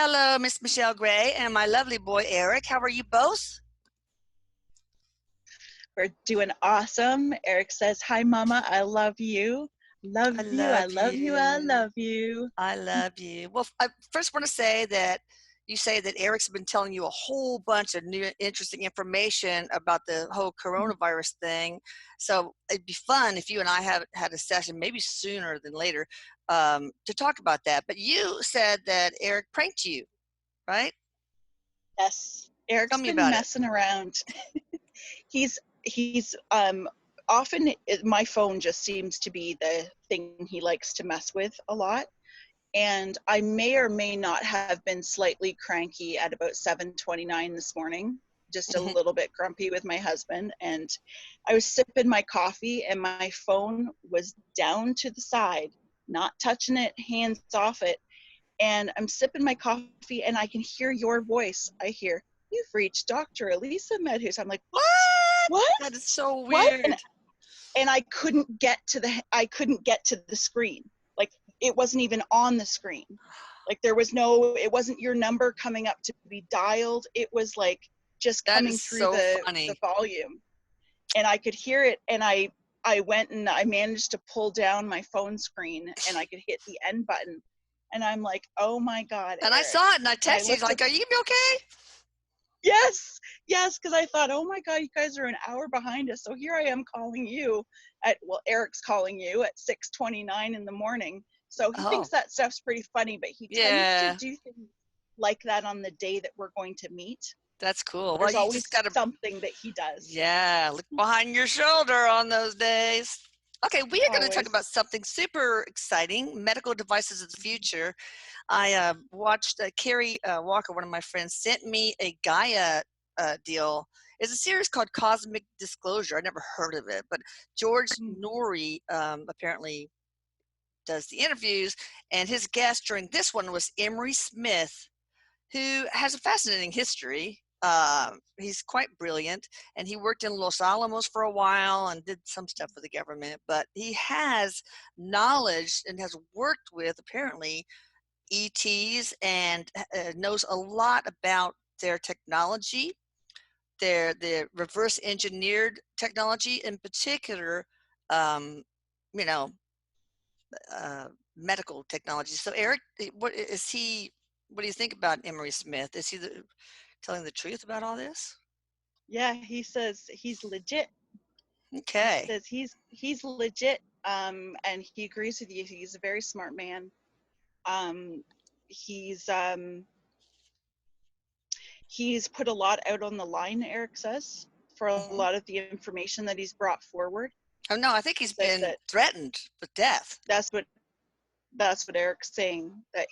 Hello, Miss Michelle Gray and my lovely boy, Eric. How are you both? We're doing awesome. Eric says, "Hi, Mama. I love you. Love I you. I love love you. I you. love you." I love you. Well, I first want to say that you say that Eric's been telling you a whole bunch of new, interesting information about the whole coronavirus thing. So it'd be fun if you and I had a session, maybe sooner than later, to talk about that. But you said that Eric pranked you, right? Yes, Tell Eric's me been about it. messing around. He's often my phone just seems to be the thing he likes to mess with a lot. And I may or may not have been slightly cranky at about 7:29 this morning, just a little bit grumpy with my husband. And I was sipping my coffee and my phone was down to the side, not touching it, hands off it. And I'm sipping my coffee and I can hear your voice. I hear, "You've reached Dr. Elisa Medhus." I'm like, "What? What? What? That is so What?" And weird. I couldn't get to the screen. Like, it wasn't even on the screen. Like, it wasn't your number coming up to be dialed. It was like just That coming is through so the funny. volume. And I could hear it, and I went and I managed to pull down my phone screen and I could hit the end button. And I'm like, "Oh my God, And I Eric." saw it and I And I texted you looked at like, "Are you gonna be okay?" yes, because I thought, "Oh my God, you guys are an hour behind us." So here I am calling you Eric's calling you at 6:29 in the morning. So he thinks Oh, that stuff's pretty funny, but he tends to yeah, do things like that on the day that we're going to meet. that's cool. Well, There's you just always gotta, something that he does. yeah, look behind your shoulder on those days. Okay, we are going to talk Always. about something super exciting, medical devices of the future. I watched Carrie Walker, one of my friends, sent me a Gaia deal. It's a series called Cosmic Disclosure. I never heard of it, but George Mm. Norrie apparently does the interviews, and his guest during this one was Emery Smith, who has a fascinating history. He's quite brilliant, and he worked in Los Alamos for a while and did some stuff for the government, but he has knowledge and has worked with, apparently, ETs and knows a lot about their technology, their reverse engineered technology in particular, um, you know, medical technology. So, Eric, what is he? What do you think about Emery Smith? Is he telling the truth about all this? Yeah, he says he's legit. He Okay, says he's legit. And he agrees with you. He's a very smart man. Um, he's He's put a lot out on the line, Eric says, for a hmm. lot of the information that he's brought forward. Oh no, I think He he's says been that threatened with death. that's what Eric's saying, that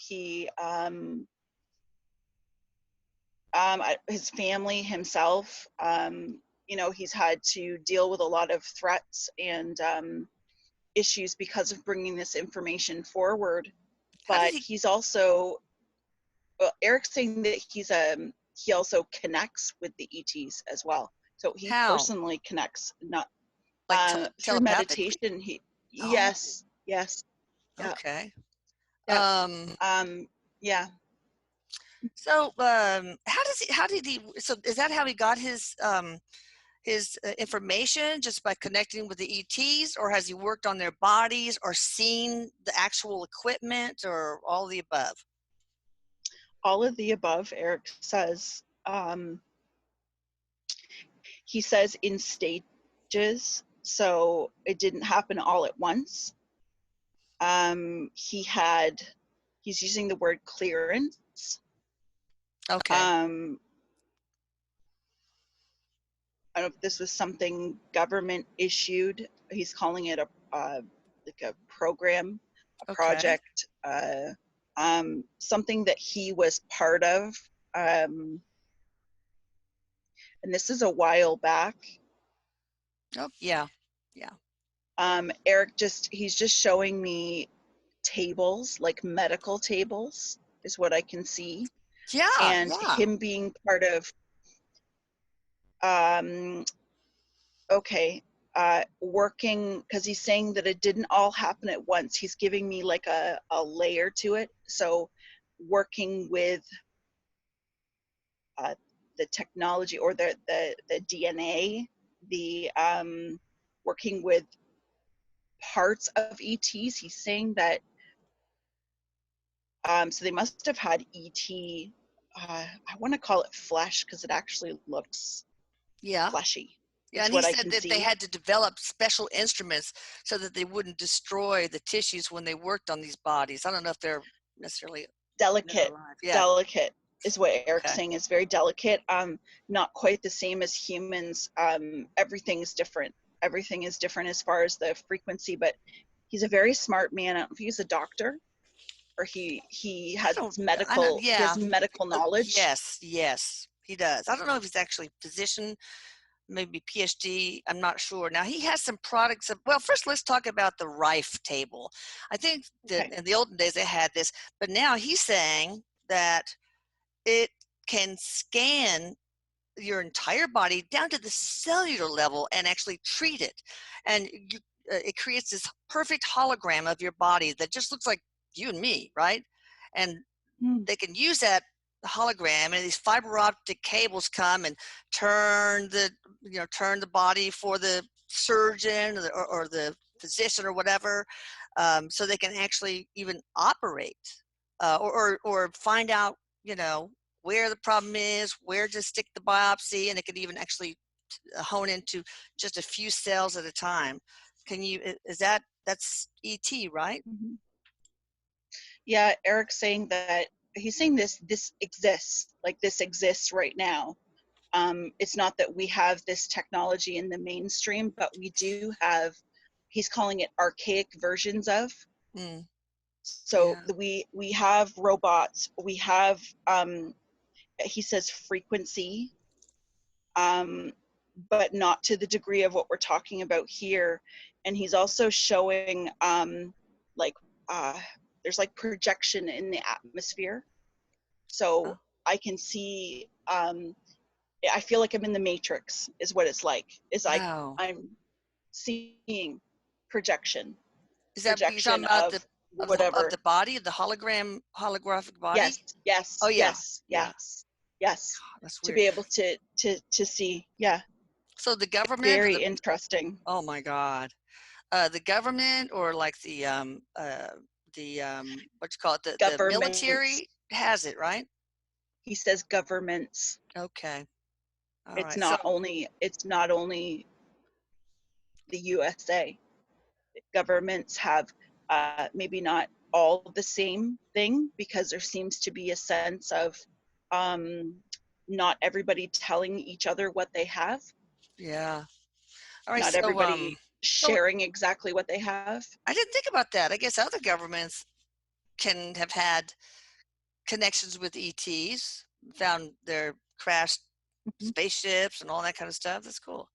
his family, himself, he's had to deal with a lot of threats and issues because of bringing this information forward. How did But he? he's also, Eric's saying that he also connects with the ETs as well. So he How? personally connects, not Like through telepathically? meditation. Oh, Yes, yeah, okay. yeah, Um, um, yeah. so how does he? How did he? So is that how he got his information, just by connecting with the ETs, or has he worked on their bodies or seen the actual equipment, or all the above? All of the above, Eric says. He says in stages, so it didn't happen all at once. He's using the word clearance. Okay. Um, I don't know if this was something government issued. He's calling it like a program, a Okay. project, something that he was part of. Um, and this is a while back. Oh, yeah. Yeah. He's just showing me tables, like medical tables, is what I can see, Yeah. and Yeah. him being part of. Um, okay, working, because he's saying that it didn't all happen at once. He's giving me like a layer to it. So working with the technology or the DNA, the working with parts of ETs. He's saying that so they must have had ET. I want to call it flesh because it actually looks Yeah. fleshy. Yeah, Is and he what I said can that they see. had to develop special instruments so that they wouldn't destroy the tissues when they worked on these bodies. I don't know if they're necessarily dead or Delicate, alive. Yeah. delicate is what Eric's Okay. saying, is very delicate. Not quite the same as humans. Everything is different. Everything is different as far as the frequency, but he's a very smart man. I don't know if he's a doctor or he has I don't, yeah. medical knowledge. Yes, yes, he does. I don't know if he's actually a physician, maybe PhD. I'm not sure. Now he has some products. Well, first let's talk about the Rife table. I think that Okay. in the olden days they had this, but now he's saying that it can scan your entire body down to the cellular level and actually treat it. And it creates this perfect hologram of your body that just looks like you and me, right? And Hmm. they can use that hologram, and these fiber optic cables come and turn the body for the surgeon or the physician or whatever, so they can actually even operate, or find out, where the problem is, where to stick the biopsy, and it could even actually hone into just a few cells at a time. Can you, is that's ET, right? Mm-hmm. Yeah, Eric's saying that he's saying this exists, like this exists right now. It's not that we have this technology in the mainstream, but we do have, he's calling it archaic versions of. Mm, So yeah. we have robots, we have he says frequency, um, but not to the degree of what we're talking about here. And he's also showing like uh, there's like projection in the atmosphere. So Oh, I can see I feel like I'm in the Matrix is what it's like. Is wow. I'm seeing projection, Is that you're talking projection about of of whatever. the body, the holographic Yes, body? Oh yes, yeah, yes, yeah. yes, yes. God, that's To weird. be able to see. Yeah, So the government or very interesting. oh my God, the government or like the what you call it, the Governments. military has it, right? He says governments. Okay, all It's right. So not only the USA. Governments have maybe not all the same thing because there seems to be a sense of um, not everybody telling each other what they have, yeah, all right. not everybody So sharing exactly what they have. I didn't think about that. I guess other governments can have had connections with ETs, found their crashed Mhm, spaceships and all that kind of stuff. That's cool.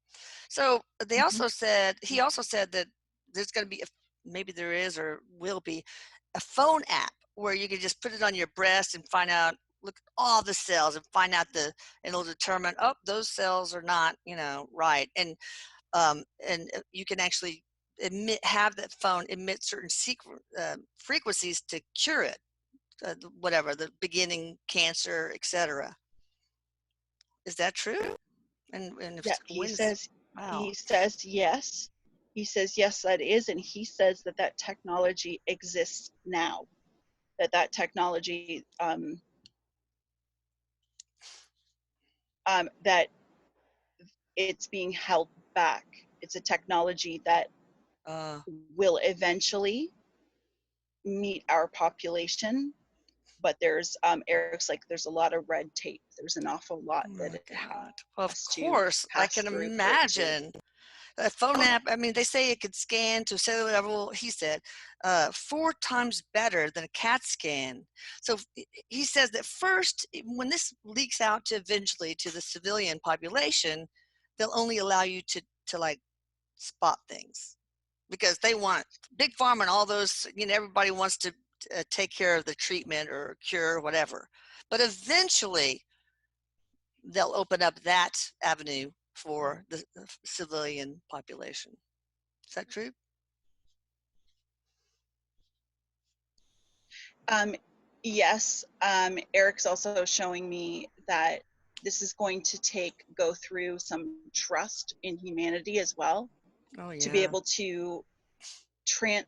So they mhm, also said, he also said that there's going to be, maybe there is or will be, a phone app where you can just put it on your breast and find out, look at all the cells and find out and it'll determine, oh, those cells are not, right. And you can actually have that phone emit certain frequencies to cure it, whatever, the beginning cancer, etc. Is that true? And if Yeah, when is, he wow. says yes. He says yes, that is, and he says that that technology exists now. That technology that it's being held back. It's a technology that Uh, will eventually meet our population, but there's Eric's like there's a lot of red tape. There's an awful lot Oh that my it God. Well, of has to course, I pass can through for it to. imagine a phone app. I mean, they say it could scan to cellular level, he said, 4 times better than a CAT scan. So he says that first, when this leaks out to eventually to the civilian population, they'll only allow you to like spot things because they want big pharma and all those, everybody wants to take care of the treatment or cure or whatever. But eventually, they'll open up that avenue for the civilian population. Is that true? Um, Yes, Eric's also showing me that this is going to go through some trust in humanity as well, Oh to be yeah. able to tran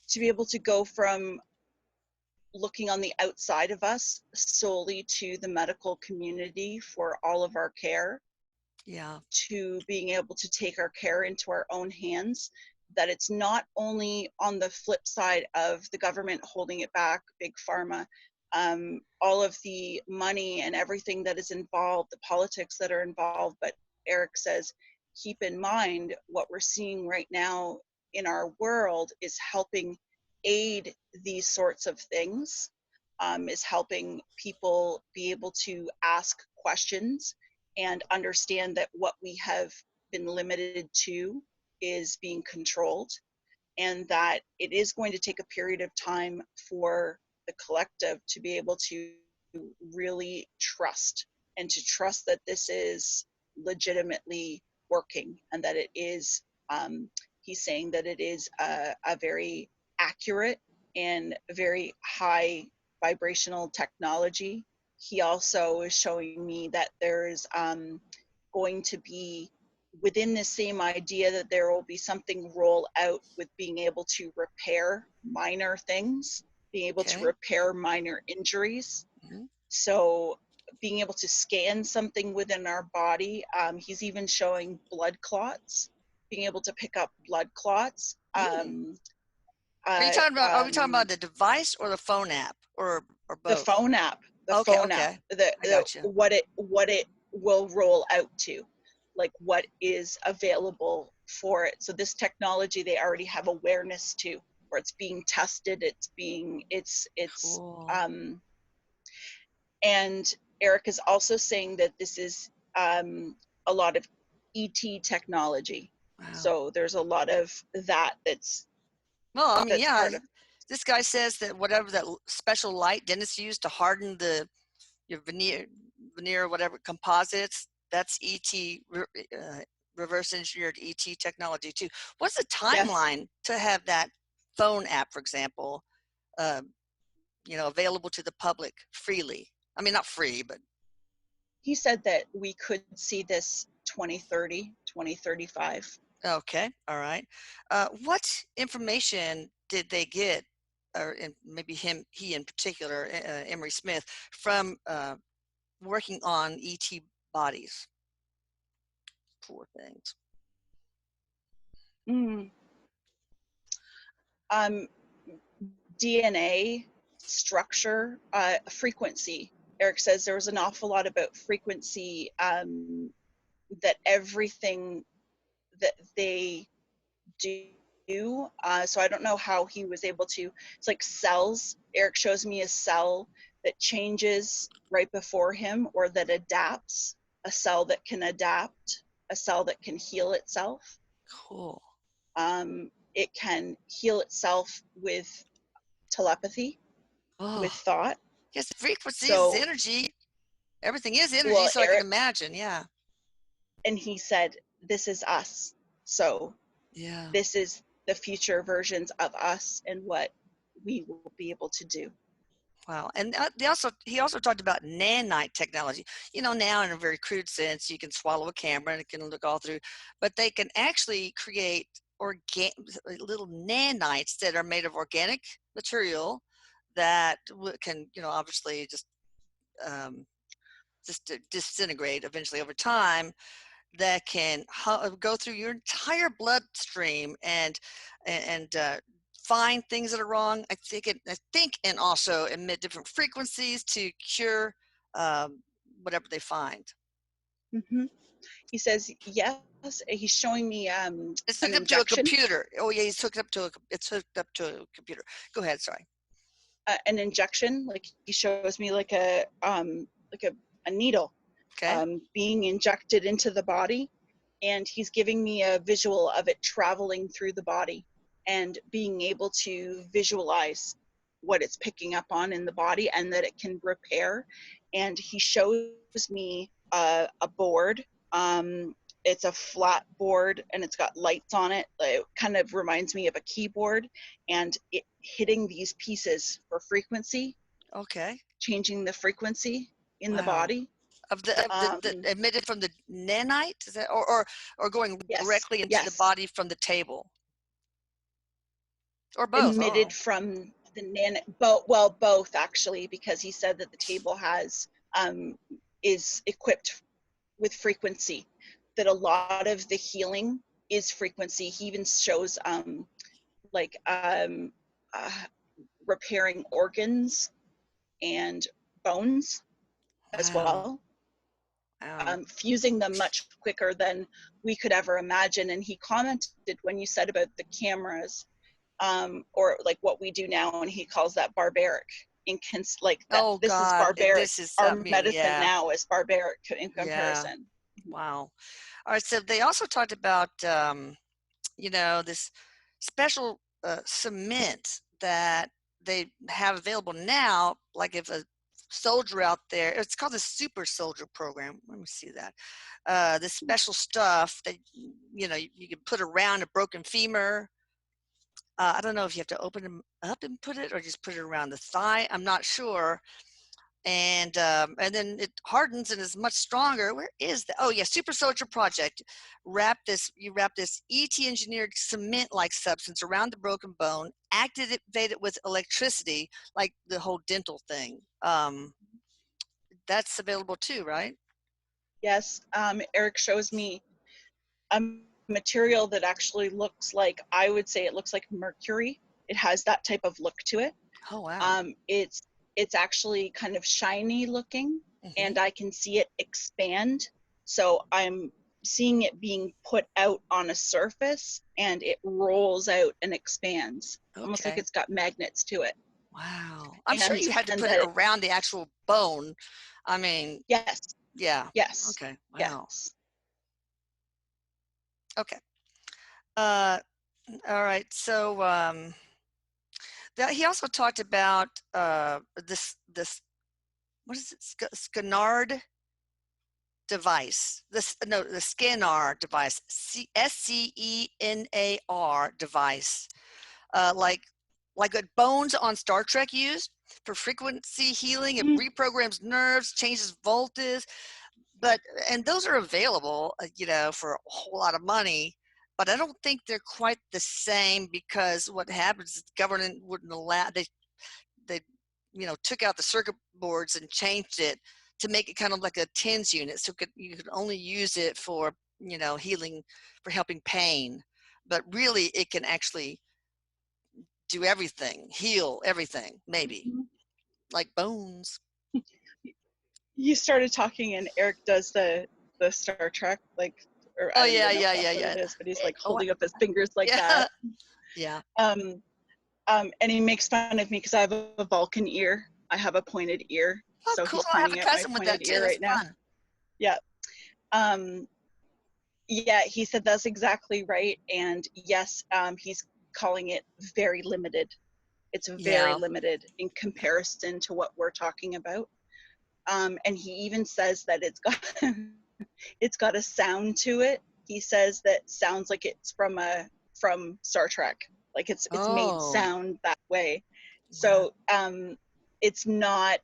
to be able to go from looking on the outside of us solely to the medical community for all of our care, Yeah. to being able to take our care into our own hands, that it's not only on the flip side of the government holding it back, big pharma, all of the money and everything that is involved, the politics that are involved. But Eric says, keep in mind what we're seeing right now in our world is helping aid these sorts of things, is helping people be able to ask questions and understand that what we have been limited to is being controlled, and that it is going to take a period of time for the collective to be able to really trust, and to trust that this is legitimately working, and that it is, he's saying that it is a very accurate and very high vibrational technology. He also is showing me that there's going to be, within the same idea, that there will be something roll out with being able to repair minor things, being able to Okay. repair minor injuries. Hmm. So being able to scan something within our body, he's even showing blood clots, being able to pick up blood clots. Mm. Are we talking about the device or the phone app, or The both? phone app, the Okay. phone app, Okay. I got you. what it will roll out to, like what is available for it. So this technology, they already have awareness to, or it's being tested, it's Cool. and Eric is also saying that this is a lot of ET technology. Wow. So there's a lot of Well, I mean, that's yeah. part of. This guy says that whatever that special light dentists use to harden your veneer, whatever composites, that's ET, reverse engineered ET technology too. What's the Yes, timeline to have that phone app, for example, uh, available to the public freely? I mean, not free, but he said that we could see this 2030, 2035. okay, all right. What information did they get, or maybe he in particular, Emery Smith, from working on ET bodies? Poor things. Mm. Um, DNA structure, frequency. Eric says there was an awful lot about frequency, that everything that they do. So I don't know how he was able to. It's like cells. Eric shows me a cell that changes right before him, or that adapts, a cell that can adapt, a cell that can heal itself. Cool. It can heal itself with telepathy, with Oh, thought. yes, frequency is So, energy. Everything is energy, well, so I can Eric, imagine. Yeah. and he said, this is us. So, Yeah. this is the future versions of us and what we will be able to do. Wow. And he also talked about nanite technology. Now in a very crude sense, you can swallow a camera and it can look all through, but they can actually create little nanites that are made of organic material that can, obviously um, just disintegrate eventually over time, that can go through your entire bloodstream and find things that are wrong. I think, and also emit different frequencies to cure um, whatever they find. Mm-hmm. He says, yes. He's showing me It's an hooked up to a injection, computer. Oh yeah, it's hooked up to a computer. Go ahead. Sorry. like he shows me like a needle Okay. being injected into the body, and he's giving me a visual of it traveling through the body and being able to visualize what it's picking up on in the body, and that it can repair. And he shows me a board, it's a flat board and it's got lights on it. It kind of reminds me of a keyboard, and it hitting these pieces for frequency, Okay. changing the frequency in the Wow. body. Of the Um, emitted from the nanite, is that, or going yes, directly into the yes, body from the table, or both? emitted Oh, from the both actually, because he said that the table um, is equipped with frequency, that a lot of the healing is frequency. He even shows like uh, repairing organs and bones as wow, well, wow. fusing them much quicker than we could ever imagine. And he commented when you said about the cameras, or like what we do now, and he calls that barbaric. Like that, Oh this is God, barbaric. this is, Our I mean, medicine yeah, now is barbaric in yeah, comparison. wow. All right, so they also talked about, this special cement that they have available now. Like if a soldier out there, it's called the Super Soldier Program. Let me see that. This special stuff that you can put around a broken femur. I don't know if you have to open them up and put it, or just put it around the thigh. I'm not sure. And then it hardens and is much stronger. Where is that? Oh yeah, Super Soldier Project. You wrap this ET engineered cement like substance around the broken bone, activate it with electricity, like the whole dental thing. That's available too, right? Yes, Erik shows me a material that actually looks like, I would say it looks like mercury. It has that type of look to it. Oh wow. It's actually kind of shiny looking, Hmm. and I can see it expand. So I'm seeing it being put out on a surface, and it rolls out and expands, almost like Okay. it's got magnets to it. Wow. I'm sure And you had to and put it that it, around the actual bone. I mean, yes, yeah. yes, Okay. Wow. yes. Okay. Uh, all right. So he also talked about this what is it, Scanard device. This no the Scanar device. SCENAR device. Like what Bones on Star Trek used for frequency healing. It Mm, reprograms nerves, changes voltage, but and those are available, for a whole lot of money. But I don't think they're quite the same, because what happens is the government wouldn't allow. They took out the circuit boards and changed it to make it kind of like a TENS unit, so you could only use it for healing, for helping pain, but really it can actually do everything, heal everything, maybe mhm. like bones. You started talking, and Erik does the Star Trek, like, or Oh I don't yeah, even know if yeah, yeah, that's what yeah. it is, but he's like Oh holding up his fingers like yeah. that. Yeah. Um, and he makes fun of me because I have a Vulcan ear. I have a pointed ear, Oh so cool, he's I have a pointing at my cousin with pointed that too, ear that's right now. fun. Yeah. Um, yeah, he said that's exactly right. And yes, he's calling it very limited. It's very Yeah. limited in comparison to what we're talking about. And he even says that it's got it's got a sound to it. He says that sounds like it's from Star Trek. Like it's made Oh sound that way. wow. So it's not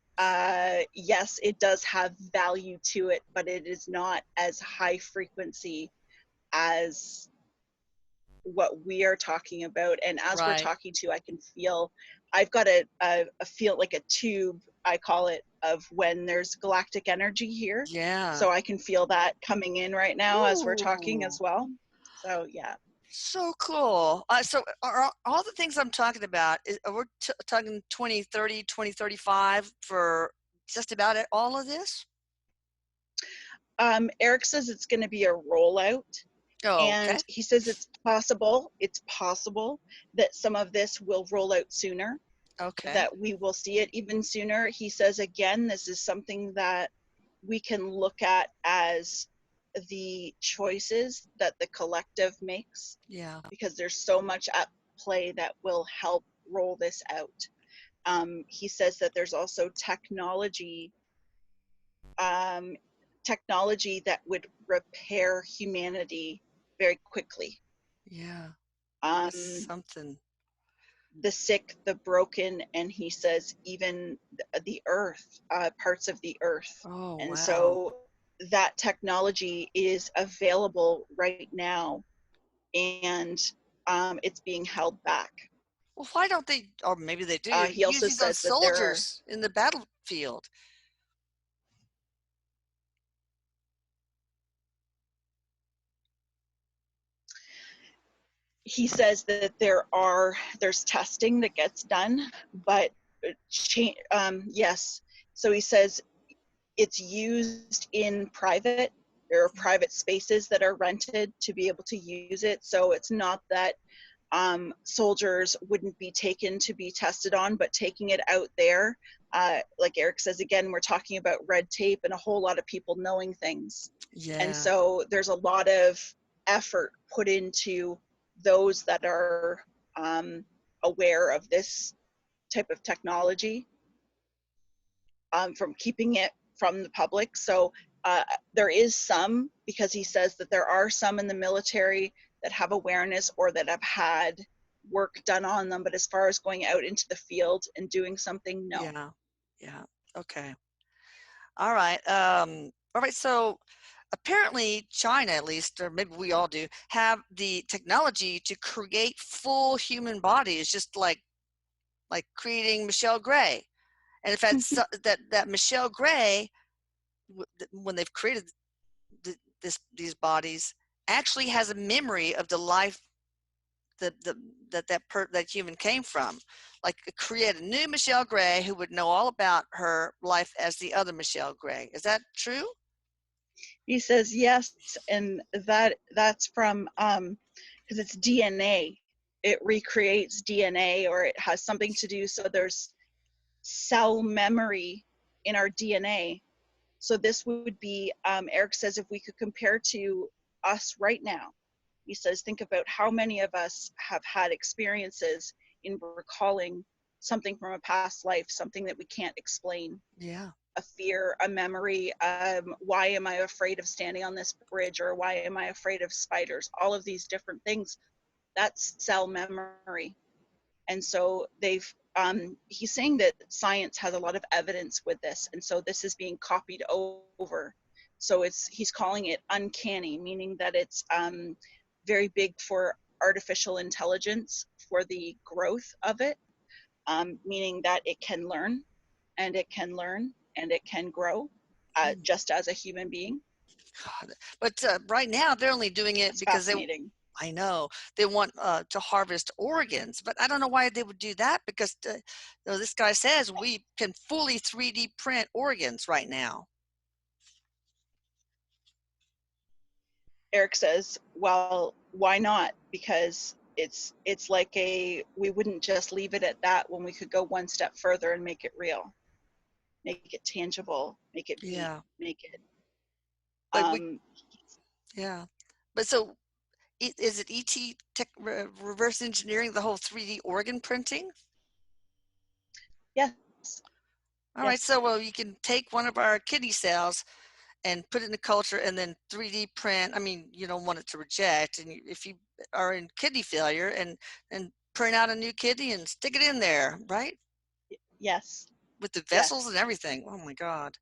yes, it does have value to it, but it is not as high frequency as what we are talking about. And as we're Right. talking to, I can feel, I've got a feel like a tube, I call it, of when there's galactic energy here. Yeah. So I can feel that coming in right now as we're talking Ooh, as well. So yeah. so cool. So are all the things I'm talking about, we're talking 2030, 2035 for just about all of this? Erik says it's going to be a rollout, Oh, okay. and he says it's possible that some of this will roll out sooner, Okay. that we will see it even sooner. He says, again, this is something that we can look at as the choices that the collective makes, Yeah. because there's so much at play that will help roll this out. He says that there's also um, technology that would repair humanity very quickly. Yeah. That's Um, something. the sick, the broken, and he says even the earth, parts of the earth. Oh, And wow. so that technology is available right now, and it's being held back. Well, why don't they, or maybe they do, He use also these on says that there are, soldiers in the battlefield? he says that there's testing that gets done, but yes. So he says it's used in private. There are private spaces that are rented to be able to use it. So it's not that soldiers wouldn't be taken to be tested on, but taking it out there, like Erik says, again, we're talking about red tape and a whole lot of people knowing things. And Yeah. so there's a lot of effort put into those that are um, aware of this type of technology, from keeping it from the public. So uh, there is some, because he says that there are some in the military that have awareness or that have had work done on them. But as far as going out into the field and doing something, no. Yeah. Yeah. Okay. All right. All right. So apparently China, at least, or maybe we all do, have the technology to create full human bodies, just like creating Michelle Gray. And in fact, that Michelle Gray, when they've created these bodies, actually has a memory of the life that human came from. Like create a new Michelle Gray who would know all about her life as the other Michelle Gray. Is that true? He says yes, and that's from because it's DNA. It recreates DNA, or it has something to do. So there's cell memory in our DNA. So this would be, Erik says, if we could compare to us right now, he says, think about how many of us have had experiences in recalling something from a past life, something that we can't explain, Yeah. a fear, a memory. Why am I afraid of standing on this bridge? Or why am I afraid of spiders? All of these different things, that's cell memory. And so he's saying that science has a lot of evidence with this, and so this is being copied over. So he's calling it uncanny, meaning that it's very big for artificial intelligence, for the growth of it, meaning that it can learn and it can learn and it can grow, Hmm. just as a human being. God. But right now they're only doing it It's because fascinating. I know they want to harvest organs, but I don't know why they would do that because this guy says we can fully 3D print organs right now. Erik says, well, why not? Because it's like we wouldn't just leave it at that when we could go one step further and make it real, make it tangible, make it beat, Yeah. make it But we, um yeah. But so is it ET tech, reverse engineering the whole 3D organ printing? yes, All right. yes, So, well, you can take one of our kidney cells and put it in the culture and then 3D print. I mean, you don't want it to reject. And if you are in kidney failure and print out a new kidney and stick it in there, right? yes, With the vessels and yes, everything. Oh my God.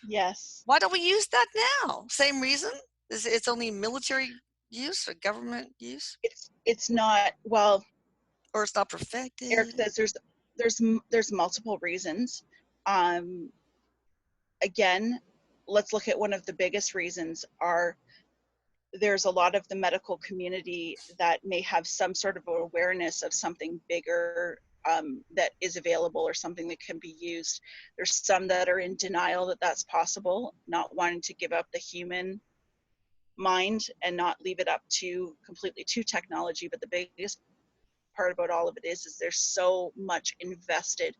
yes. Why don't we use that now? Same reason? It's only military use or government use? It's not, well, Or it's not Erik perfected? says there's multiple reasons. um Again, let's look at one of the biggest reasons are there's a lot of the medical community that may have some sort of awareness of something bigger, that is available, or something that can be used. There's some that are in denial that that's possible, not wanting to give up the human mind and not leave it up to completely to technology. But the biggest part about all of it is there's so much invested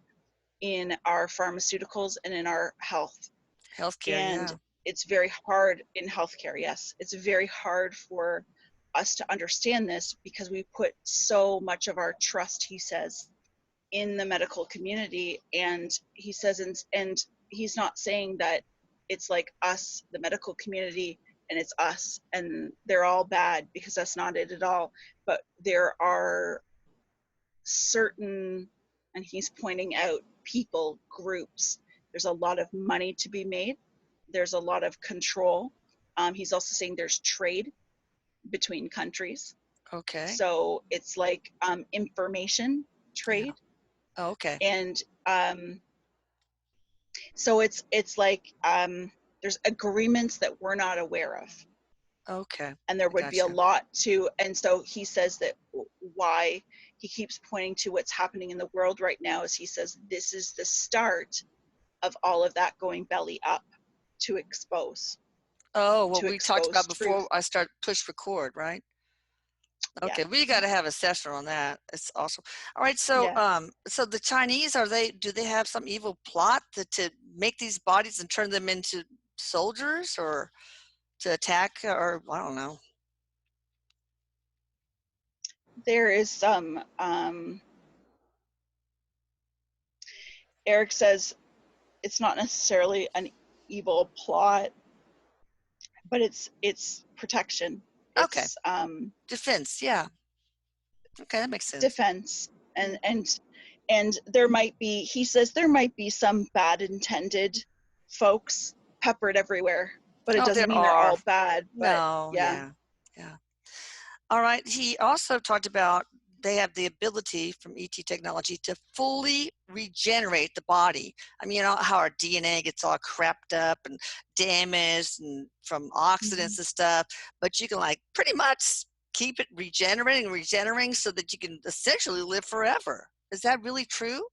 in our pharmaceuticals and in our health. Healthcare, And yeah. it's very hard in healthcare. Yes, it's very hard for us to understand this because we put so much of our trust, he says, in the medical community. And he says, and he's not saying that it's like us, the medical community, and it's us, and they're all bad, because that's not it at all. But there are certain, and he's pointing out, people, groups, there's a lot of money to be made, there's a lot of control. He's also saying there's trade between countries, Okay. so it's like information Yeah. trade. Okay. And so it's like there's agreements that we're not aware of, Okay. and there I would be a gotcha. lot to. And so he says that why he keeps pointing to what's happening in the world right now is, he says, this is the start of all of that going belly up, to expose Oh, what to we talked expose about before truth. I start push record, right? Yeah. Okay, we got to have a session on that. It's awesome. All right, so Yeah. so the Chinese, do they have some evil plot to make these bodies and turn them into soldiers, or to attack, or I don't know. There is some Erik says it's not necessarily an evil plot, but it's protection. Okay, It's defense. Yeah. Okay, that makes sense. defense. Mm. And there might be, he says, there might be some bad intended folks peppered everywhere, but it Oh, doesn't there mean they're are. all bad. But No, yeah. yeah, yeah. All right. He also talked about they have the ability from ET technology to fully regenerate the body. I mean, you know how our DNA gets all crapped up and damaged and from Mhm. oxidants and stuff, but you can like pretty much keep it regenerating and regenerating so that you can essentially live forever. Is that really true?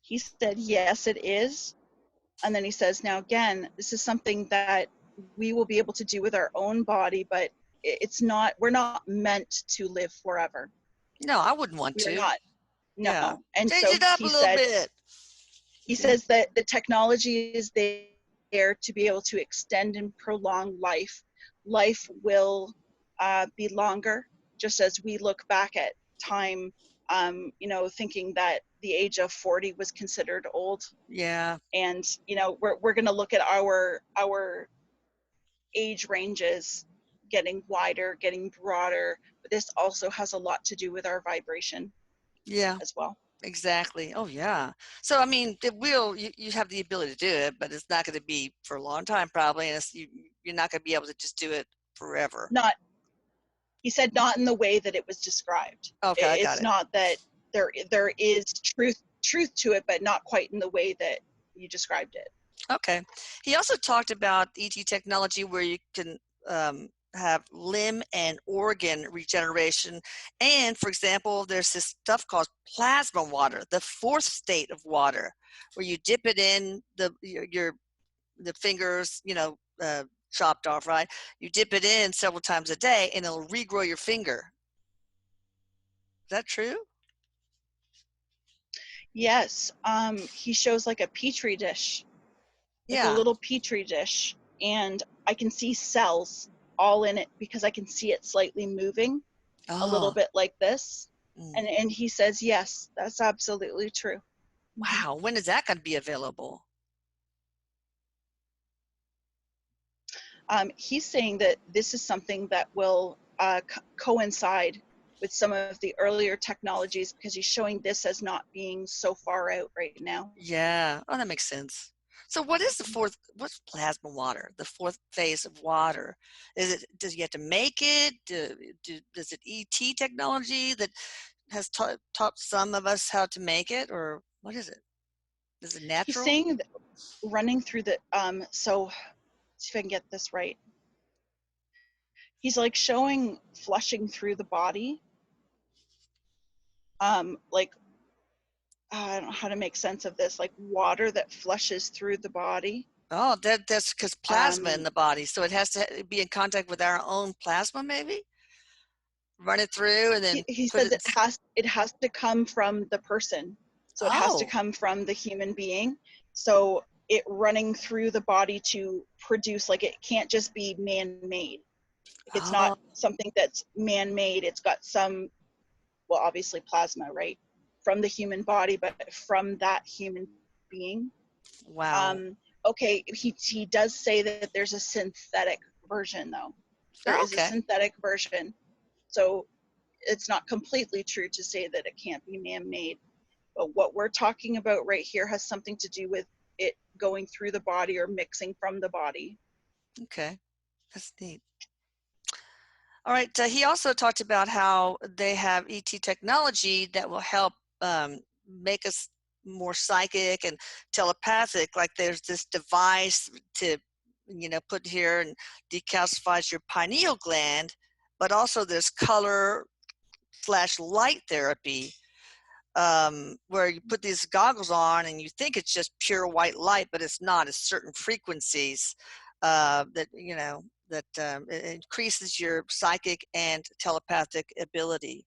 He said yes, it is. And then he says, now again, this is something that we will be able to do with our own body, but it's not, we're not meant to live forever. No, I wouldn't want We are to. not. Yeah. No. And Change so it up a little bit. he says that the technology is there to be able to extend and prolong life. Life will be longer, just as we look back at time, thinking that the age of 40 was considered old. Yeah. And we're going to look at our age ranges getting wider, getting broader, but this also has a lot to do with our vibration Yeah. as well. Exactly. Oh, yeah. So, I mean, you have the ability to do it, but it's not going to be for a long time, probably. And you're not going to be able to just do it forever. Not He said not in the way that it was described. Okay, I got It's it. not that there is truth to it, but not quite in the way that you described it. Okay. He also talked about ET technology where you can have limb and organ regeneration. And for example, there's this stuff called plasma water, the fourth state of water, where you dip it in the fingers, chopped off, right? You dip it in several times a day and it'll regrow your finger. Is that true? Yes, he shows like a petri dish, like a Yeah. little petri dish, and I can see cells all in it because I can see it slightly moving a little Oh, bit like this. mm. And he says, yes, that's absolutely true. Mhm. Wow. When is that going to be available? He's saying that this is something that will coincide with some of the earlier technologies, because he's showing this as not being so far out right now. Yeah. Oh, that makes sense. So what's plasma water? The fourth phase of water. Does you have to make it? Does it ET technology that has taught some of us how to make it, or what is it? Is it He's natural? saying that running through the, so see if I can get this right. He's like showing flushing through the body, like I don't know how to make sense of this, like water that flushes through the body. Oh, that's because plasma in Um, the body, so it has to be in contact with our own plasma, maybe run it through and then he put says it. it has to come from the person, so it has to Oh, come from the human being. So it running through the body to produce, like, it can't just be man-made. It's not oh, something that's man-made. It's got some, well, obviously plasma, right, from the human body, but from that human being. wow. um, Okay, he does say that there's a synthetic version, though. There Oh, is a okay. synthetic version. So it's not completely true to say that it can't be man-made. But what we're talking about right here has something to do with it going through the body or mixing from the body. Okay. That's neat. All right. He also talked about how they have ET technology that will help make us more psychic and telepathic. Like there's this device to, put here and decalcifies your pineal gland, but also there's color slash light therapy, where you put these goggles on and you think it's just pure white light, but it's not. It's certain frequencies that it increases your psychic and telepathic ability.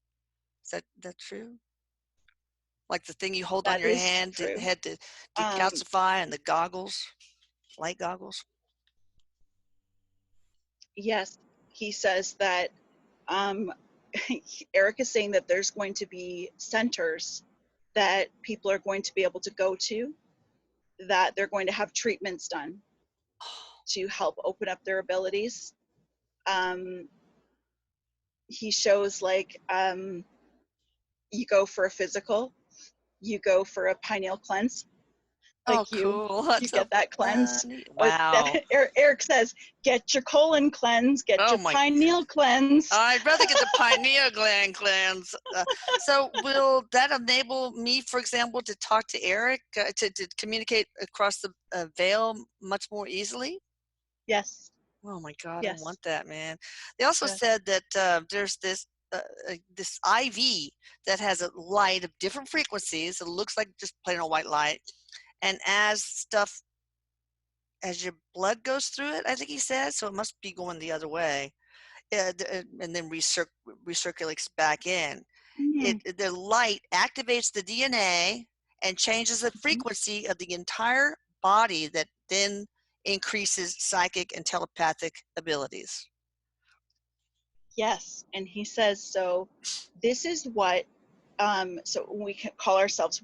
Is that true? Like the thing you hold on That your is hand to true. head to Um, decalcify, and the goggles, light goggles. yes, he says that um, Erik is saying that there's going to be centers that people are going to be able to go to, that they're going to have treatments done to help open up their abilities. Um, he shows like you go for a physical, you go for a pineal cleanse, Oh, like cool. you That's so get that cleansed. funny. But that Wow. Erik says, get your colon cleanse, get Oh your my, pineal cleanse. I'd rather get the pineal gland cleanse. So will that enable me, for example, to talk to Erik, to communicate across the veil much more easily? Yes, Oh my God, I yes, want that, man. They also yes. said that there's this IV that has a light of different frequencies. It looks like just plain old white light, and as your blood goes through it, I think he said, so it must be going the other way, and then recirculates back in. Mm-hmm. The light activates the DNA and changes the frequency of the entire body, that then increases psychic and telepathic abilities. Yes, and he says so. This is what so we can call ourselves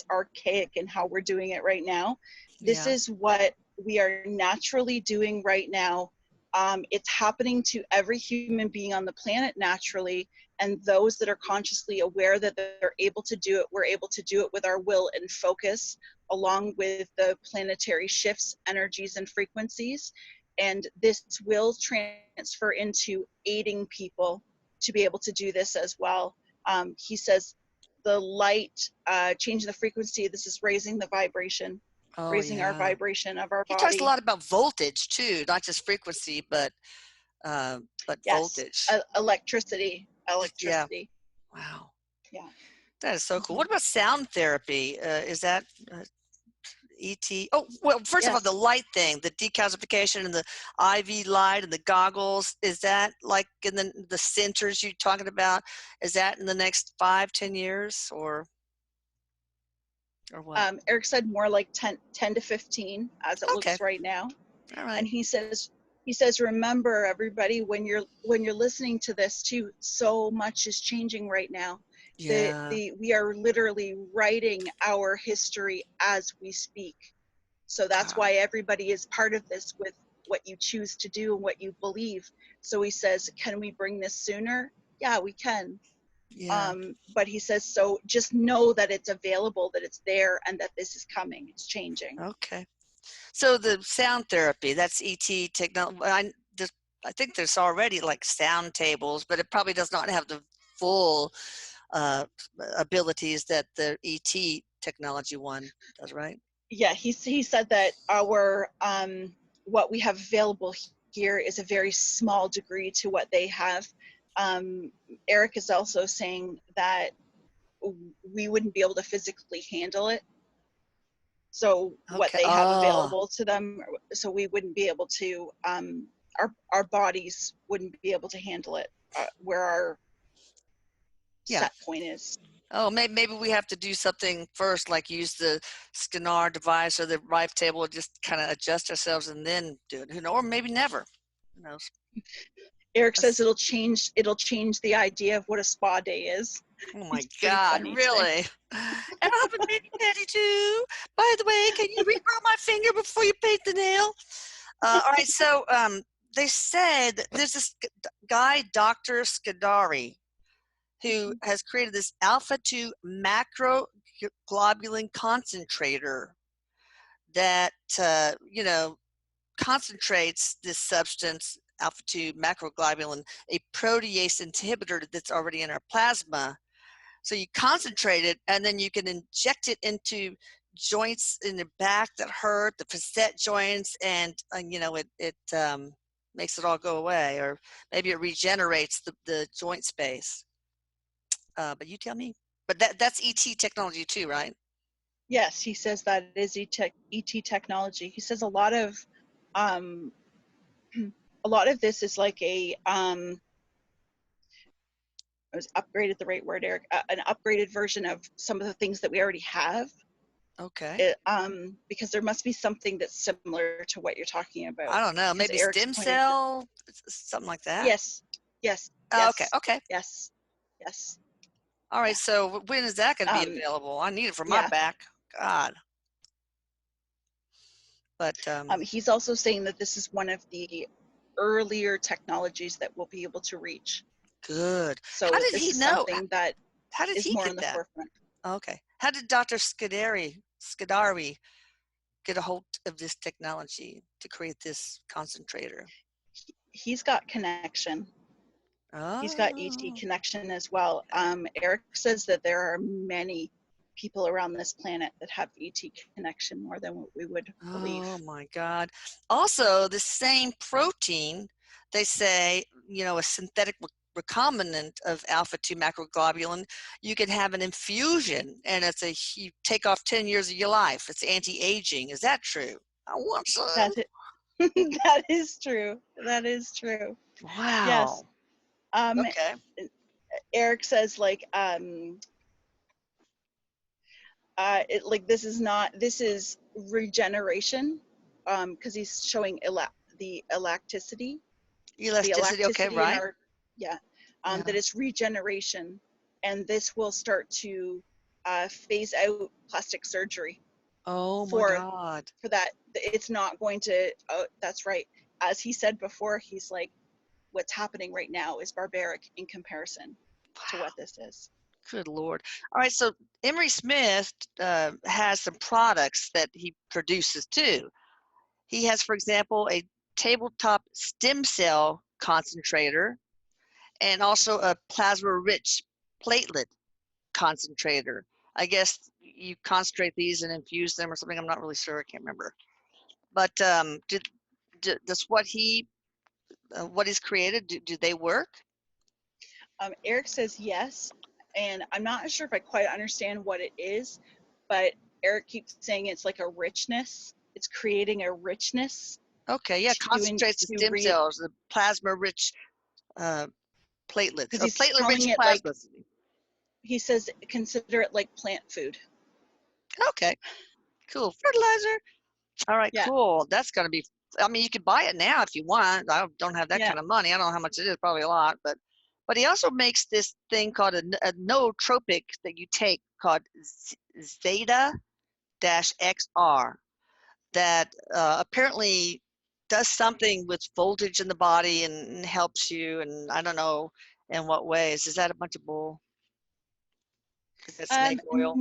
archaic in how we're doing it right now. This Yeah. is what we are naturally doing right now. It's happening to every human being on the planet naturally, and those that are consciously aware that they're able to do it, we're able to do it with our will and focus, along with the planetary shifts, energies, and frequencies. And this will transfer into aiding people to be able to do this as well. He says the light, changing the frequency, this is raising the vibration, Oh, raising our yeah. vibration of our He talks a body. lot about voltage too, not just frequency, but Yes, voltage. electricity, Yeah. electricity. Wow. Yeah. That is so cool. Hmm. What about sound therapy? Is that ET? Oh, well, first of all, the Yes. light thing, the decalcification and the IV light and the goggles, is that like in the centers you're talking about? Is that in the next 5, 10 years, or what? Erik said more like 10 to 15 as it Okay. looks right now. All And right. he says remember everybody, when you're listening to this too, so much is changing right now. Yeah. We are literally writing our history as we speak. So that's God. why everybody is part of this with what you choose to do and what you believe. So he says, can we bring this sooner? Yeah, we can. Yeah. But he says, so just know that it's available, that it's there, and that this is coming, it's changing. Okay. So the sound therapy, that's ET technology. I think there's already like sound tables, but it probably does not have the full uh, abilities that the ET technology one does, right? Yeah, he said that our what we have available here is a very small degree to what they have. um, Erik is also saying that we wouldn't be able to physically handle it, so what Okay. they have Oh, available to them, so we wouldn't be able to our bodies wouldn't be able to handle it, where our yeah. set point is. Oh, maybe we have to do something first, like use the Scanar device or the Rife table, just kind of adjust ourselves and then do it. Who knows? Or maybe never. Who knows? Erik says That's, it'll change the idea of what a spa day is. Oh my He's pretty God, funny too. really? And I have a mini petty too. By the way, can you regrow my finger before you paint the nail? All right, so they said there's this guy, Dr. Scudari, who has created this alpha 2 macroglobulin concentrator that, concentrates this substance, alpha 2 macroglobulin, a protease inhibitor that's already in our plasma. So you concentrate it, and then you can inject it into joints in the back that hurt, the facet joints, and it makes it all go away, or maybe it regenerates the joint space. But you tell me. But that's ET technology too, right? Yes, he says that is ET technology. He says um, a lot of this is like I was upgraded the right word, Eric, an upgraded version of some of the things that we already have. Okay. Because there must be something that's similar to what you're talking about. I don't know. Because Maybe Eric's stem pointed, cell, something like that. yes, yes, Oh, okay. yes, Okay. yes, yes, All right. yeah, So when is that going to be um, available? I need it for my yeah. back. God. But He's also saying that this is one of the earlier technologies that we'll be able to reach. good. How So did this he is know? something that How did is he more get on the that? forefront. Okay. How did Dr. Scudari get a hold of this technology to create this concentrator? He's got connection. He's got ET Oh, connection as well. Eric says that there are many people around this planet that have ET connection, more than what we would believe. oh my God. Also, the same protein, they say, a synthetic recombinant of alpha 2 macroglobulin, you can have an infusion and you take off 10 years of your life. It's anti-aging. Is that true? I want some. That that is true. That is true. Yes. Wow. Um, Okay. Eric says this is regeneration, because he's showing the elasticity Elasticity. Okay, in right. our, yeah, that Yeah. it's regeneration, and this will start to phase out plastic surgery Oh my for God. that. It's not going to, oh, that's right, as he said before, he's like, what's happening right now is barbaric in comparison to what this is. Good Lord. All right, so Emery Smith has some products that he produces too. He has, for example, a tabletop stem cell concentrator and also a plasma-rich platelet concentrator. I guess you concentrate these and infuse them or something. I'm not really sure. I can't remember. But does what he's created, do they work? Eric says yes, and I'm not sure if I quite understand what it is, but Eric keeps saying it's like a richness. It's creating a richness Okay, yeah, concentrates the to stem read, cells, the plasma-rich uh, platelets because or he's platelet-rich calling it like, plasma. he says consider it like plant food. Okay, cool. Fertilizer. All right, Yeah, cool. That's going to be, I mean, you could buy it now if you want. I don't have that yeah. kind of money. I don't know how much it is, probably a lot. But he also makes this thing called a nootropic that you take called Zeta XR that apparently does something with voltage in the body and helps you. And I don't know in what ways. Is that a bunch of bull? Is that snake Um, oil?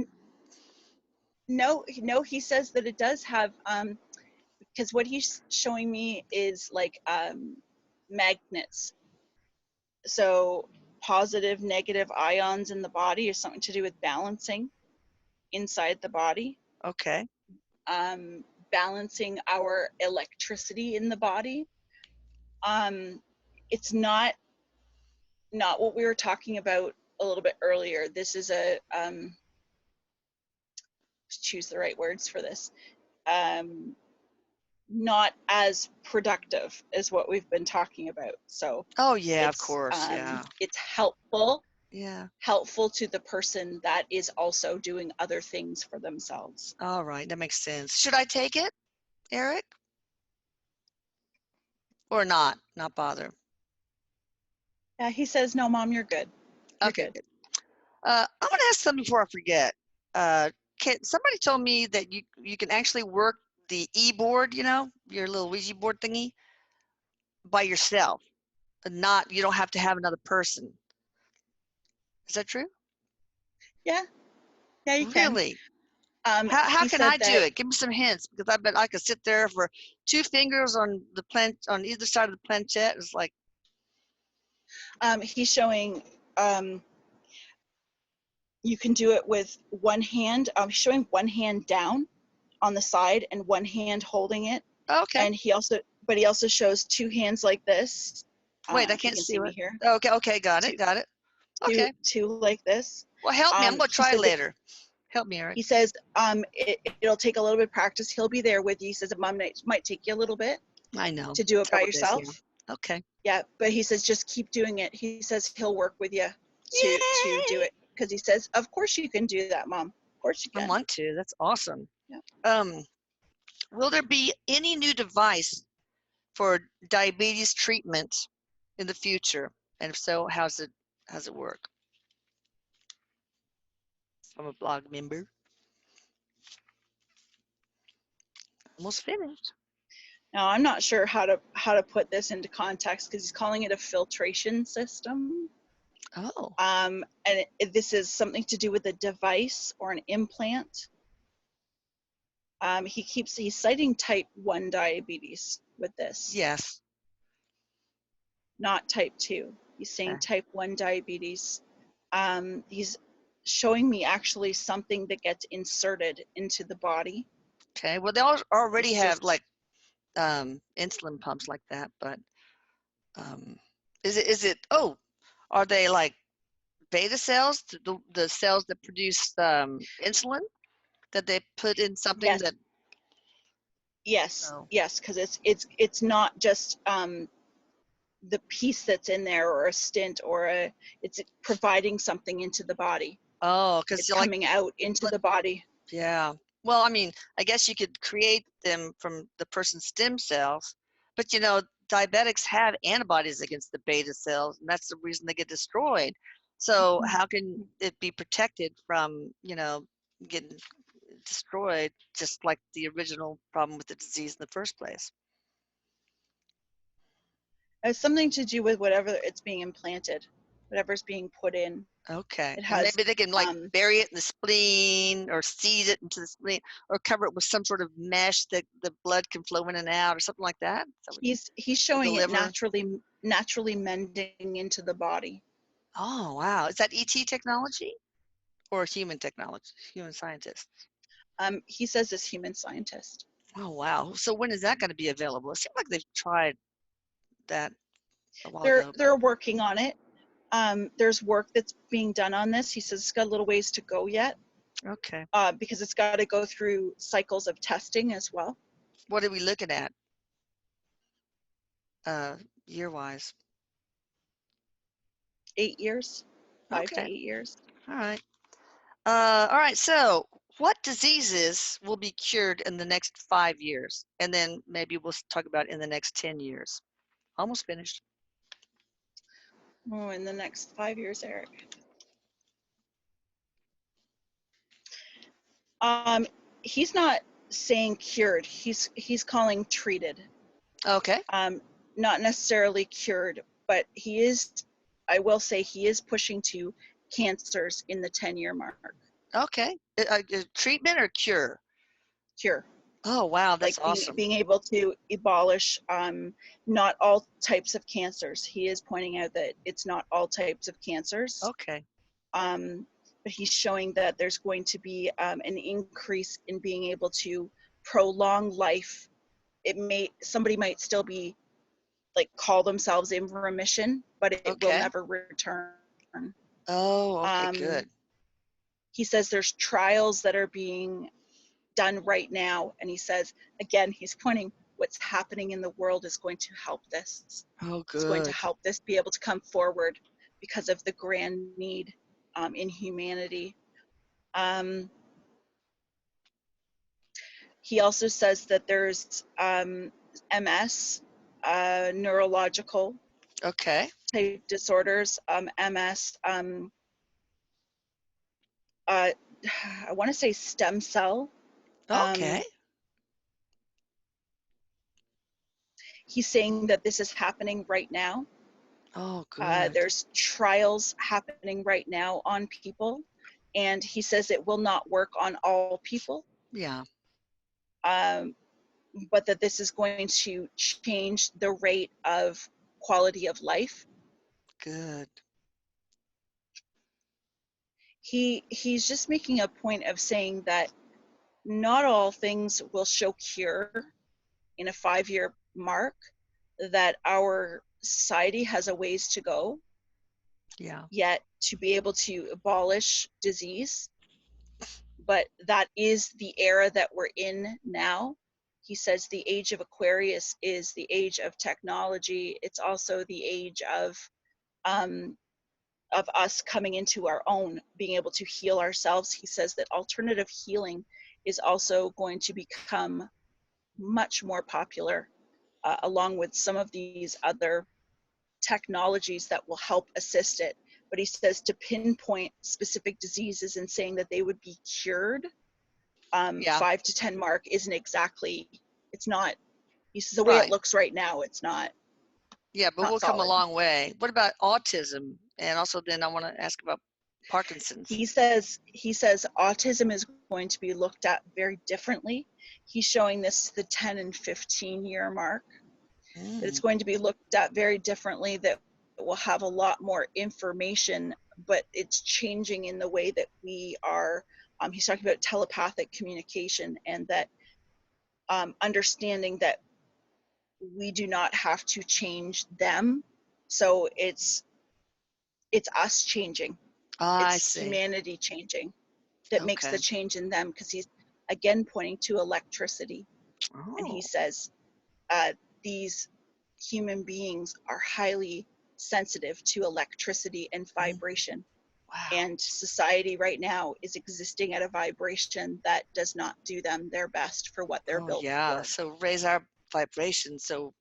no, no. He says that it does have, because what he's showing me is like magnets. So positive, negative ions in the body is something to do with balancing inside the body, Okay. balancing our electricity in the body. Um, it's not what we were talking about a little bit earlier. This is a choose the right words for this. Um, Not as productive as what we've been talking about. So Oh, yeah, of course. Yeah. it's helpful Yeah. to the person that is also doing other things for themselves. All right. That makes sense. Should I take it, Erik? Or not? Not bother. Yeah, he says, "No, mom, you're good. You're Okay, good." good. I want to ask something before I forget. Somebody told me that you can actually work the e-board, your little Ouija board thingy, by yourself, and you don't have to have another person. Is that true? Yeah, yeah, you can. Really? How He can said I do that it? Give me some hints, because I bet I could sit there for 2 fingers on either side of the planchette. It's like, he's showing you can do it with one hand. He's showing one hand down on the side and one hand holding it. okay. And he also shows two hands like this. Wait, I If you can't can see see me what. here, Okay, got two, it, got it. Okay. two like this. Well, help me. I'm going to He try said that later. Help me, Eric. he says it'll take a little bit of practice. He'll be there with you. He says it might take you a little bit I know. to do it by Couple days, yeah. yourself. Okay. Yeah, but he says just keep doing it. He says he'll work with you to do Yay! it, because he says of course you can do that, Mom. Of course you I can. want to. That's awesome. Yeah. Um, will there be any new device for diabetes treatment in the future? And if so, how's it work? I'm a blog member. Almost finished. Now I'm not sure how to put this into context, because he's calling it a filtration system. Oh, And this is something to do with a device or an implant. He's citing type 1 diabetes with this, yes. not type 2. He's saying Okay. type 1 diabetes. He's showing me actually something that gets inserted into the body. Okay. Well, they already It's have just, like insulin pumps like that, but um, is it? Oh, are they like beta cells, the cells that produce insulin that they put in something yes, that? yes, Oh, yes, because it's not just the piece that's in there, or a stent, or it's providing something into the body. oh, because It's you're like, coming out into the body. yeah. Well, I mean, I guess you could create them from the person's stem cells, but diabetics have antibodies against the beta cells, and that's the reason they get destroyed. So how can it be protected from, getting destroyed, just like the original problem with the disease in the first place? It's something to do with whatever it's being implanted, whatever's being put in. Okay. It And has maybe they can like bury it in the spleen or seed it into the spleen or cover it with some sort of mesh that the blood can flow in and out or something like that. he's The showing it liver. naturally mending into the body. Oh, wow. Is that ET technology or human technology, human scientists? He says this human scientist. Oh, wow. So when is that going to be available? It seems like they've tried that a while They're ago, but they're working on it. There's work that's being done on this. He says it's got a little ways to go yet, okay. because it's got to go through cycles of testing as well. What are we looking at year-wise? 8 years, 5 to Okay. 8 years. All right. All right. So, what diseases will be cured in the next 5 years? And then maybe we'll talk about in the next 10 years. Almost finished. Oh, in the next 5 years, Eric. He's not saying cured. He's calling treated. Okay. Not necessarily cured, but I will say he is pushing to cancers in the 10-year mark. Okay. Treatment or cure? Cure. Oh, wow. That's Like awesome. being able to abolish not all types of cancers. He is pointing out that it's not all types of cancers. Okay. But he's showing that there's going to be an increase in being able to prolong life. Somebody might still be like call themselves in remission, but it will Okay. never return. Oh, okay. Um, Good. he says there's trials that are being done right now, and he says again, he's pointing what's happening in the world is going to help this. Oh, It's going to good. help this be able to come forward because of the grand need in humanity. He also says that there's MS, neurological Okay. type disorders, MS, I want to say stem cell. Okay. Um, he's saying that this is happening right now. Oh, good. There's trials happening right now on people, and he says it will not work on all people, Yeah, um, but that this is going to change the rate of quality of life. good. He's just making a point of saying that not all things will show cure in a 5-year mark, that our society has a ways to go Yeah, yet to be able to abolish disease, but that is the era that we're in now. He says the age of Aquarius is the age of technology. It's also the age um, of us coming into our own, being able to heal ourselves. He says that alternative healing is also going to become much more popular, along with some of these other technologies that will help assist it. But he says to pinpoint specific diseases and saying that they would be cured, yeah, 5 to 10 mark isn't exactly, it's not, he says the way it right. looks right now, it's Yeah, but not we'll come a solid. long way. What about autism? And also, then I want to ask about Parkinson's. He says autism is going to be looked at very differently. He's showing this the 10 and 15-year mark, that it's Mm, going to be looked at very differently, that we'll have a lot more information, but it's changing in the way that we are. He's talking about telepathic communication, and that understanding that we do not have to change them. So it's us changing, I it's see. humanity changing that makes the Okay. change in them, because he's again pointing to electricity, and he Oh, says these human beings are highly sensitive to electricity and mm, vibration, wow. and society right now is existing at a vibration that does not do them their best for what they're Oh, built yeah. for. So raise our vibration so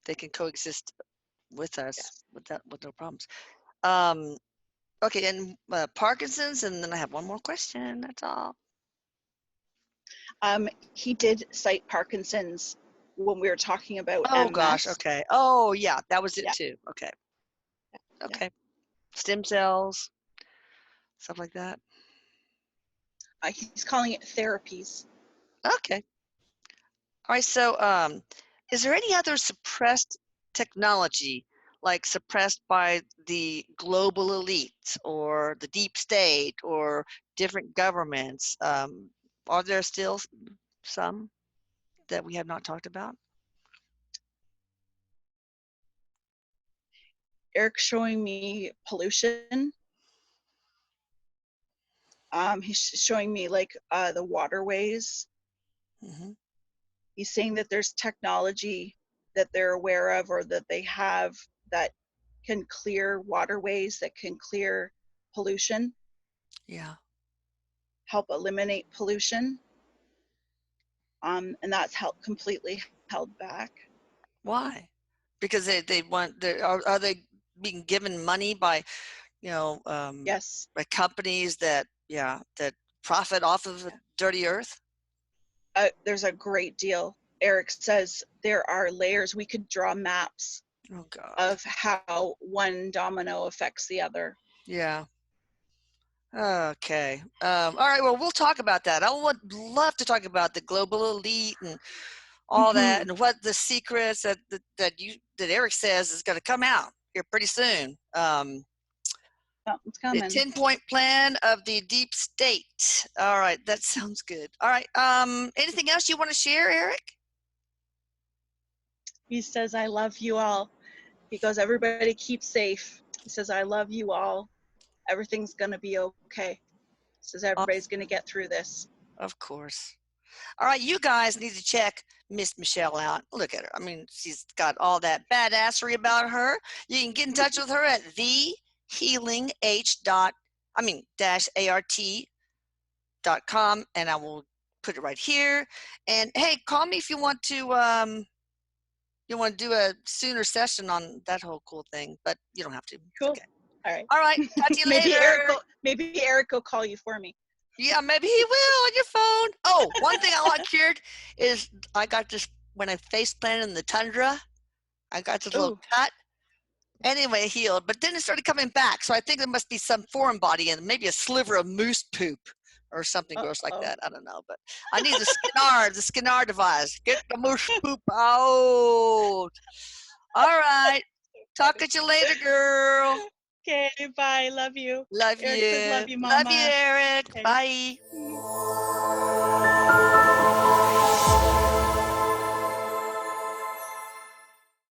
they can coexist with us Yes. with no problems. Um, okay, and Parkinson's, and then I have one more question. That's all. He did cite Parkinson's when we were talking about Oh gosh. MS. Okay. Oh yeah, that was it Yeah, too. Okay. yeah. Okay. Stem cells, stuff like that. He's calling it therapies. Okay. All right. So, is there any other suppressed technology, like suppressed by the global elites or the deep state or different governments? Are there still some that we have not talked about? Erik showing me pollution. He's showing me like the waterways. Hmm. He's saying that there's technology that they're aware of, or that they have, that can clear waterways, that can clear pollution, Yeah. help eliminate pollution, and that's completely held back. Why? Because they want, are they being given money by, Yes, by companies that, yeah, that profit off of the yeah. dirty earth? There's a great deal. Erik says there are layers. We could draw maps Oh God. of how one domino affects the other. Yeah. Okay. All right. Well, we'll talk about that. I would love to talk about the global elite and all that, Mm-hmm. and what the secrets that Erik says is going to come out here pretty soon. Oh, it's The coming. 10-point plan of the deep state. All right, that sounds good. All right. Anything else you want to share, Erik? He says, I love you all. He goes, everybody keep safe. He says, I love you all. Everything's going to be okay. He says, everybody's going to get through this. Of course. All right, you guys need to check Miss Michelle out. Look at her. I mean, she's got all that badassery about her. You can get in touch with her at thehealingh dash art.com, and I will put it right here. And hey, call me if you want to do a sooner session on that whole cool thing, but you don't have to. It's Cool. okay. All right. All right. Talk to you later. Maybe Eric will call you for me. Yeah, maybe he will on your phone. Oh, one thing I want cured is I got this when I face planted in the tundra. I got this little Ooh. cut. Anyway, it healed, but then it started coming back. So I think there must be some foreign body and maybe a sliver of moose poop or something gross like Uh-oh. that. I don't know, but I need the Skinnar device. Get the moose poop out. All right. Talk at you later, girl. Okay, bye. Love you. Love Eric says, you. love you, Love you, Mama. Eric. Okay. Bye.